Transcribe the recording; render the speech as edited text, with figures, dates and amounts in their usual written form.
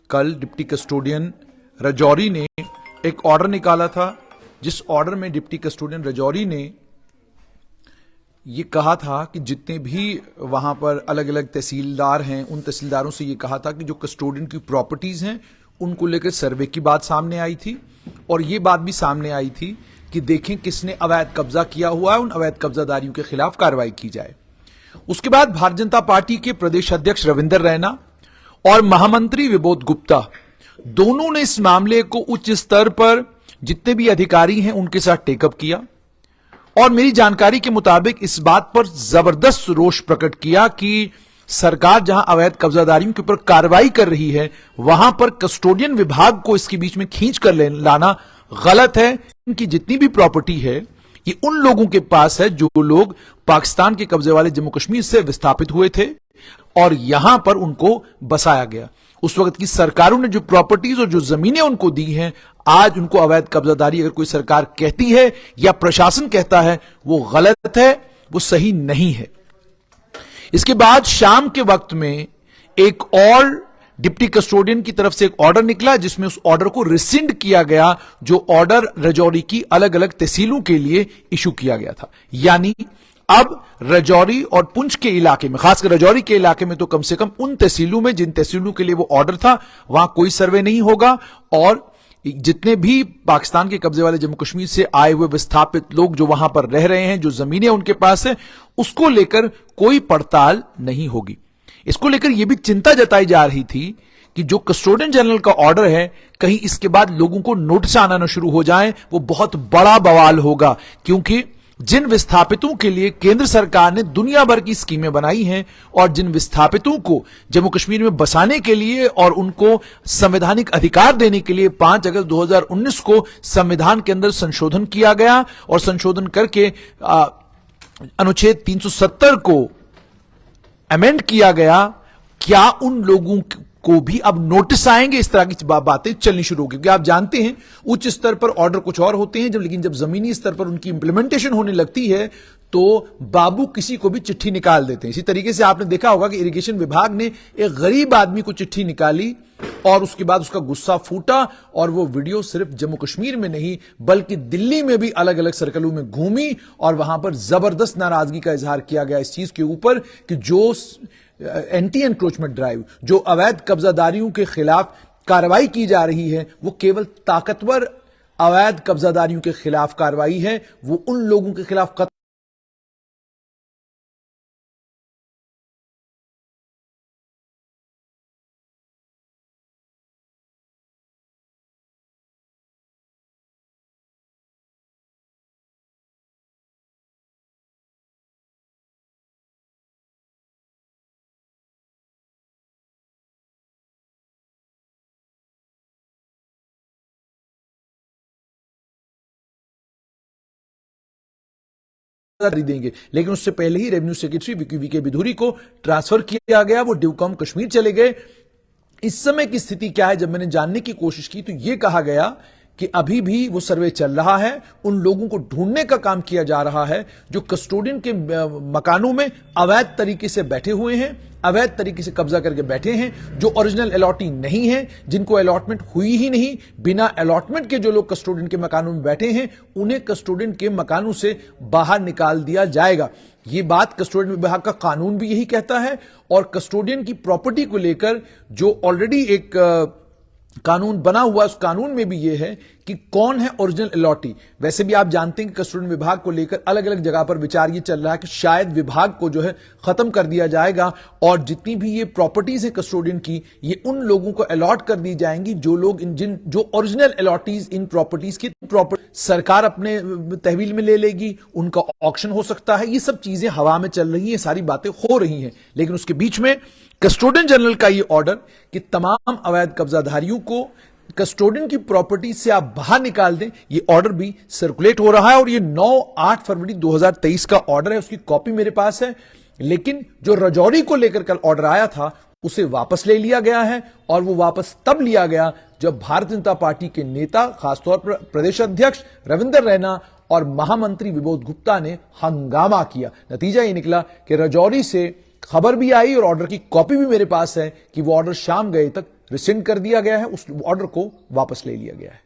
कल deputy custodian Rajouri ने एक ऑर्डर निकाला था, जिस ऑर्डर में डिप्टी कस्टोडियन राजौरी ने ये कहा था कि जितने भी वहां पर अलग अलग तहसीलदार हैं, उन तहसीलदारों से ये कहा था कि जो कस्टोडियन की प्रॉपर्टीज हैं उनको लेकर सर्वे की बात सामने आई थी। और ये बात भी सामने आई थी कि देखें किसने अवैध कब्जा किया हुआ है, उन अवैध कब्जादारियों के खिलाफ कार्रवाई की जाए। उसके बाद भारतीय जनता पार्टी के प्रदेश अध्यक्ष रविंदर रैना और महामंत्री विबोध गुप्ता दोनों ने इस मामले को उच्च स्तर पर जितने भी अधिकारी हैं उनके साथ टेकअप किया और मेरी जानकारी के मुताबिक इस बात पर जबरदस्त रोष प्रकट किया कि सरकार जहां अवैध कब्जादारियों के ऊपर कार्रवाई कर रही है, वहां पर कस्टोडियन विभाग को इसके बीच में खींच कर लाना गलत है। इनकी जितनी भी प्रॉपर्टी है ये उन लोगों के पास है जो लोग पाकिस्तान के कब्जे वाले जम्मू कश्मीर से विस्थापित हुए थे और यहां पर उनको बसाया गया। उस वक्त की सरकारों ने जो प्रॉपर्टीज और जो जमीनें उनको दी हैं, आज उनको अवैध कब्जादारी अगर कोई सरकार कहती है या प्रशासन कहता है, वो गलत है, वो सही नहीं है। इसके बाद शाम के वक्त में एक और डिप्टी कस्टोडियन की तरफ से एक ऑर्डर निकला जिसमें उस ऑर्डर को रिसिंड किया गया, जो ऑर्डर राजौरी की अलग अलग तहसीलों के लिए इशू किया गया था। यानी अब राजौरी और पुंछ के इलाके में, खासकर राजौरी के इलाके में तो कम से कम उन तहसीलों में जिन तहसीलों के लिए वो ऑर्डर था, वहां कोई सर्वे नहीं होगा और जितने भी पाकिस्तान के कब्जे वाले जम्मू कश्मीर से आए हुए विस्थापित लोग जो वहां पर रह रहे हैं, जो जमीनें उनके पास है, उसको लेकर कोई पड़ताल नहीं होगी। इसको लेकर यह भी चिंता जताई जा रही थी कि जो कस्टोडियन जनरल का ऑर्डर है, कहीं इसके बाद लोगों को नोटिस आना न शुरू हो जाए, वो बहुत बड़ा बवाल होगा। क्योंकि जिन विस्थापितों के लिए केंद्र सरकार ने दुनिया भर की स्कीमें बनाई हैं और जिन विस्थापितों को जम्मू कश्मीर में बसाने के लिए और उनको संवैधानिक अधिकार देने के लिए 5 अगस्त 2019 को संविधान के अंदर संशोधन किया गया और संशोधन करके अनुच्छेद 370 को अमेंड किया गया, क्या उन लोगों को भी अब नोटिस आएंगे? इस तरह की बातें चलनी शुरू होगी। क्योंकि आप जानते हैं उच्च स्तर पर ऑर्डर कुछ और होते हैं, लेकिन जब जमीनी स्तर पर उनकी इंप्लीमेंटेशन होने लगती है तो बाबू किसी को भी चिट्ठी निकाल देते हैं। इसी तरीके से आपने देखा होगा कि इरिगेशन विभाग ने एक गरीब आदमी को चिट्ठी निकाली और उसके बाद उसका गुस्सा फूटा और वो वीडियो सिर्फ जम्मू कश्मीर में नहीं बल्कि दिल्ली में भी अलग अलग सर्कलों में घूमी और वहां पर जबरदस्त नाराजगी का इजहार किया गया इस चीज के ऊपर कि जो एंटी एनक्रोचमेंट ड्राइव, जो अवैध कब्जादारियों के खिलाफ कार्रवाई की जा रही है, वो केवल ताकतवर अवैध कब्जादारियों के खिलाफ कार्रवाई है। वो उन लोगों के खिलाफ देंगे, लेकिन उससे पहले ही रेवेन्यू सेक्रेटरी वीके बिधूरी को ट्रांसफर किया गया, वो ड्यूकॉम कश्मीर चले गए। इस समय की स्थिति क्या है, जब मैंने जानने की कोशिश की तो यह कहा गया कि अभी भी वो सर्वे चल रहा है, उन लोगों को ढूंढने का काम किया जा रहा है जो कस्टोडियन के मकानों में अवैध तरीके से बैठे हुए हैं, अवैध तरीके से कब्जा करके बैठे हैं, जो ओरिजिनल अलॉटी नहीं है, जिनको अलॉटमेंट हुई ही नहीं। बिना अलॉटमेंट के जो लोग कस्टोडियन के मकानों में बैठे हैं, उन्हें कस्टोडियन के मकानों से बाहर निकाल दिया जाएगा। ये बात कस्टोडियन विभाग का कानून भी यही कहता है और कस्टोडियन की प्रॉपर्टी को लेकर जो ऑलरेडी एक कानून बना हुआ, उस कानून में भी यह है कि कौन है ओरिजिनल अलॉटी। वैसे भी आप जानते हैं कि कस्टोडियन विभाग को लेकर अलग अलग जगह पर विचार ये चल रहा है कि शायद विभाग को जो है खत्म कर दिया जाएगा और जितनी भी ये प्रॉपर्टीज है कस्टोडियन की, ये उन लोगों को अलॉट कर दी जाएंगी जो लोग जो ओरिजिनल अलॉटीज इन प्रॉपर्टीज की सरकार अपने तहवील में ले लेगी, उनका ऑक्शन हो सकता है। ये सब चीजें हवा में चल रही हैं, सारी बातें हो रही हैं, लेकिन उसके बीच में कस्टोडियन जनरल का यह ऑर्डर कि तमाम अवैध कब्जाधारियों को कस्टोडियन की प्रॉपर्टी से आप बाहर निकाल दें, यह ऑर्डर भी सर्कुलेट हो रहा है और यह 9-8 फरवरी 2023 का ऑर्डर है, उसकी कॉपी मेरे पास है। लेकिन जो राजौरी को लेकर कल ऑर्डर आया था उसे वापस ले लिया गया है और वो वापस तब लिया गया जब भारतीय जनता पार्टी के नेता, खासतौर पर प्रदेश अध्यक्ष रविंदर रैना और महामंत्री विबोध गुप्ता ने हंगामा किया। नतीजा ये निकला कि राजौरी से खबर भी आई और ऑर्डर की कॉपी भी मेरे पास है कि वो ऑर्डर शाम गए तक रिसिंड कर दिया गया है, उस ऑर्डर को वापस ले लिया गया है।